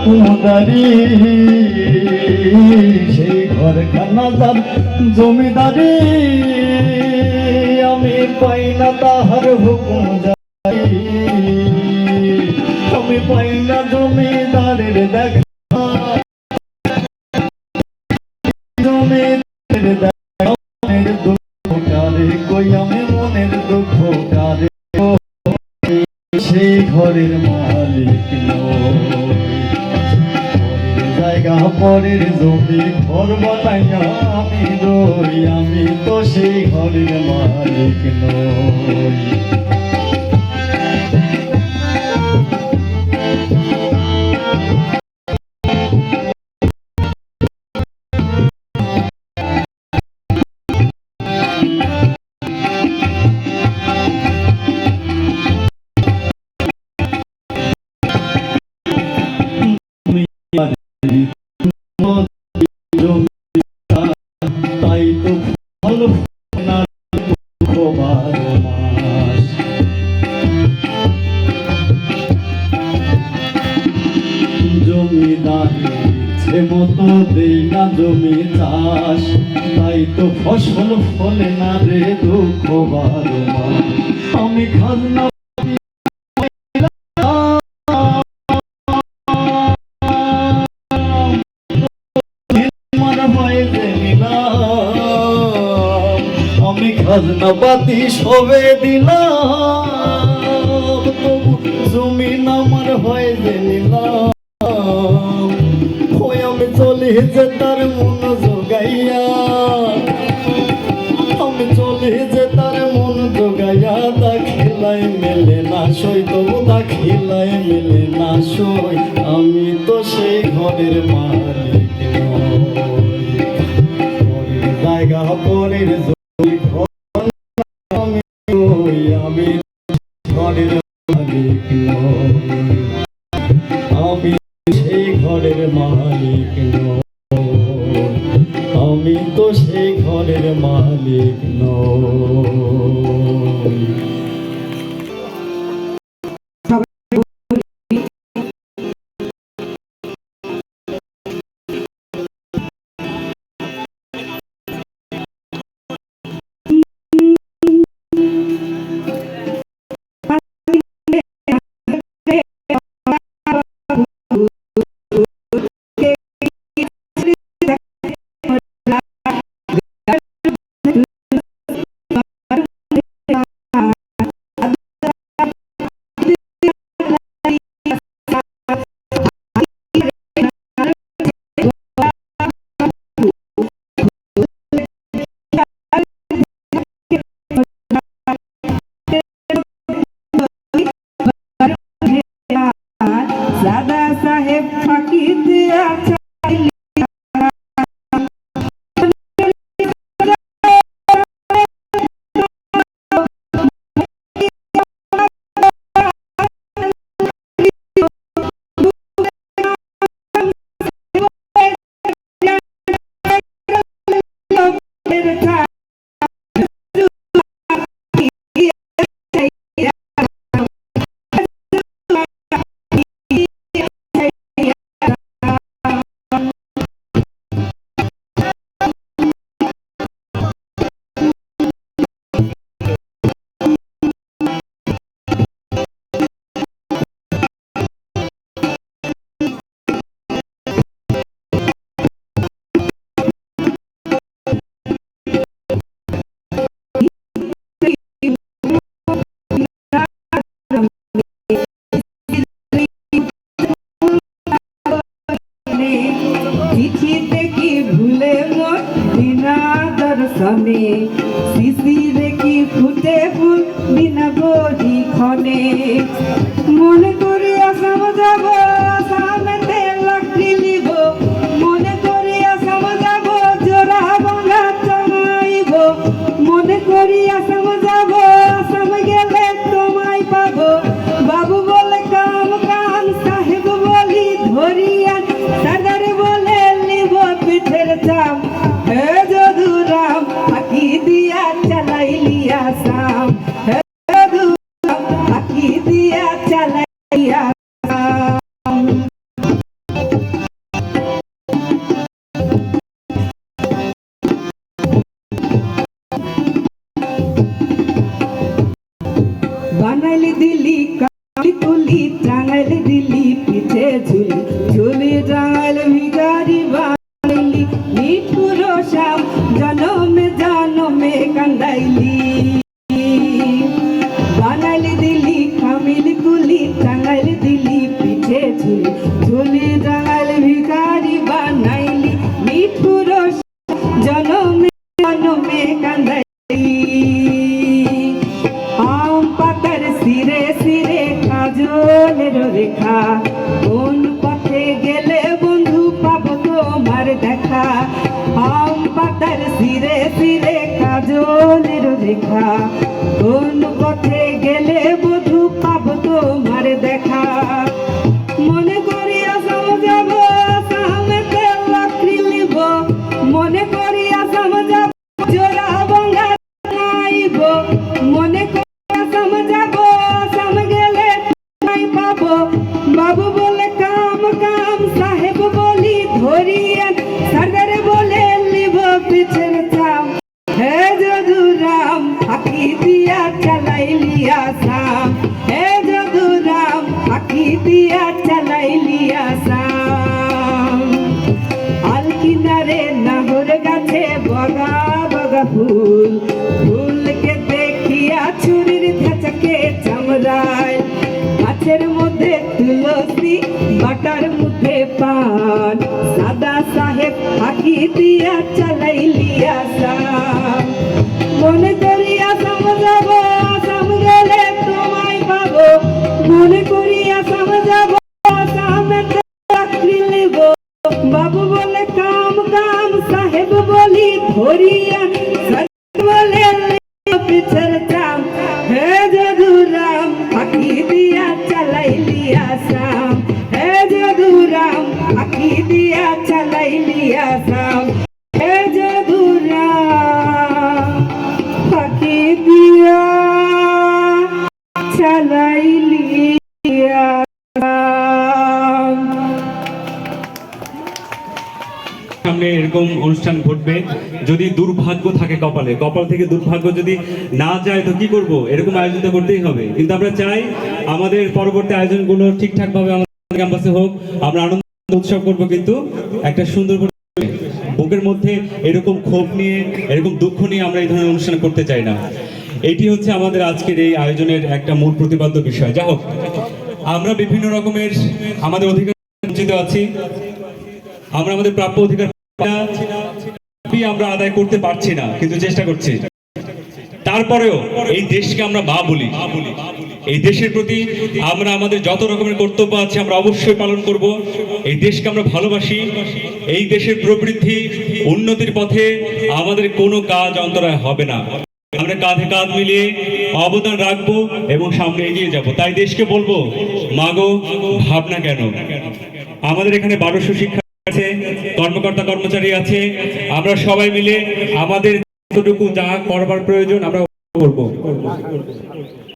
হুকুমদারি সেই ঘরখানা যার জমিদারি আমি পাই না তাহার হুকুম জারি আমি পাই না জমিদারের দেখা জমিদারের দেখা মনের দুঃখ কারে কই আমি মনের দুঃখ কারে সেই ঘরের মালিক নই জায়গা পরের জমি ঘর বানাইয়া আমি রই আমি তো সেই ঘরের মালিক নই তাই তো ভালো না জমিদারি ইচ্ছে মতো দেই না জমি চাষ তাই তো ফসল ফলে না রে দুঃখ বারো মাস আমি খাজনা আমি খাজনা পাতি সবে দিলাম তবু জমিন আমার হয় যে নিলাম আমি চলি যে তার মন জোগাইয়া আমি চলি যে তার মন জোগাইয়া তা খেলাই মেলে না সই তবু তা খেলাই মেলে না সই আমি তো সেই ঘরের মালিক নই জায়গা পরের জমি ঘর আমি ঘরের মালিক নই আমি সেই ঘরের মালিক নই আমি তো সেই ঘরের মালিক নই দাদা সাহেব ফাঁকি দিয়া চিঠিতে কি ভুলে মোর বিনা দর্শনে শিশিরে কি ফুটে ফুল বিনা বডি ক্ষণে মনে করি আসাম যাব আসামেতে লাকড়ি লিব মনে করি আসাম যাব জোড়া ভাঙা চামাইব মনে করি আসাম যাব আসাম গেলে তোমায় পাবো বাবু বলে কাম কাম সাহেব বলি ধরিয়া সাদারে বলে লিব পিঠের চাম হে যদুরাম ফাঁকি দিয়া চালাইলিয়া সাম হে যদুরাম ফাঁকি দিয়া চালাইলিয়া কুলি টাঙাইল দিলি পিঠে ঝুলি ঝুলি টাঙাইল ভিখারি বানাইলি নিঠুর শ্যাম জনমে জনমে কান্দাইলি বানাইলি দিলি কামিল কুলি টাঙাইল দিলি পিঠে ঝুলি ঝুলি টাঙাইল ভিখারি বানাইলি নিঠুর জনমে জনমে কান্দাইলি আম পাতার সিরে সিরে কাজলের রেখা কোন পথে গেলে বন্ধু পাবো তোমার দেখা আম পাতার সিরে সিরে কাজলের রেখা কোন পথে গেলে বন্ধু পাবো তোমার দেখা মনে করি আসাম যাব আসামেতে লাকড়ি লিব মনে করি আসাম যাব জোড়া বঙ্গা নাইব মনে করি আসাম যাব আসাম গেলে নাই পাবো বাবু বলে কাম কাম সাহেব বলি ধরিয়ান সরদারে বলে লিব পিছের চাম হে যদুরাম ফাঁকি দিয়া চালাইলি আসাম হে যদুরাম ফাঁকি দিয়া চালাইলি আসাম আল কিনারে নাহর গাছে বগা বগা ফুল ফুলকে দেখিয়া ছুরির ধাঁচাকে চামড়ায় গাছের মধ্যে তুলসী বাটার মধ্যে পান সাদা সাহেব ফাঁকি দিয়া চালাইলি আসাম মনে করি আসাম যাব আসাম গেলে তোমায় পাবো মনে করি আসাম যাব আসামেতে চাকরি নেব বাবু বলে কাম কাম সাহেব বলি ধরিয়ান সরদার বলে লিব পিছের চাম হে যদুরাম ফাঁকি দিয়া চালাইলি আসাম হে যদুরাম ফাঁকি দিয়া চালাইলি আসাম হে যদুরাম ফাঁকি দিয়া চালাইলি আসাম সামনে এরকম অনুষ্ঠান ঘটবে যদি দুর্ভাগ্য থাকে কপালে কপাল থেকে দুর্ভাগ্য যদি না যায় তো কি করব এরকম আয়োজন তো করতেই হবে কিন্তু আমরা চাই আমাদের পরবর্তী আয়োজনগুলো ঠিকঠাক ভাবে আমাদের ক্যাম্পাসে হোক আমরা আনন্দ উৎসব করব কিন্তু একটা সুন্দর বুকের মধ্যে এরকম ক্ষোভ নিয়ে এরকম দুঃখ নিয়ে আমরা এই ধরনের অনুষ্ঠান করতে চাই না এটি হচ্ছে আমাদের আজকের এই আয়োজনের একটা মূল প্রতিপাদ্য বিষয় যা হোক আমরা বিভিন্ন রকমের আমাদের অধিকার বঞ্চিত আছি আমরা আমাদের প্রাপ্য অধিকার আমরা আদায় করতে পারছি না কিন্তু চেষ্টা করছি তারপরেও এই দেশকে আমরা মা বলি এই দেশের প্রতি আমরা আমাদের যত রকমের কর্তব্য আছে আমরা অবশ্যই পালন করব এই দেশকে আমরা ভালোবাসি এই দেশের প্রবৃদ্ধি উন্নতির পথে আমাদের কোনো কাজ অন্তরায় হবে না আমরা কাঁধে কাঁধ মিলিয়ে অবদান রাখবো এবং সামনে এগিয়ে যাব তাই দেশকে বলবো মাগো ভাবনা কেন আমাদের এখানে 1200 শিক্ষা আছে কর্মকর্তা কর্মচারী আছে আমরা সবাই মিলে আমাদের যতটুকু যা করবার প্রয়োজন আমরা করব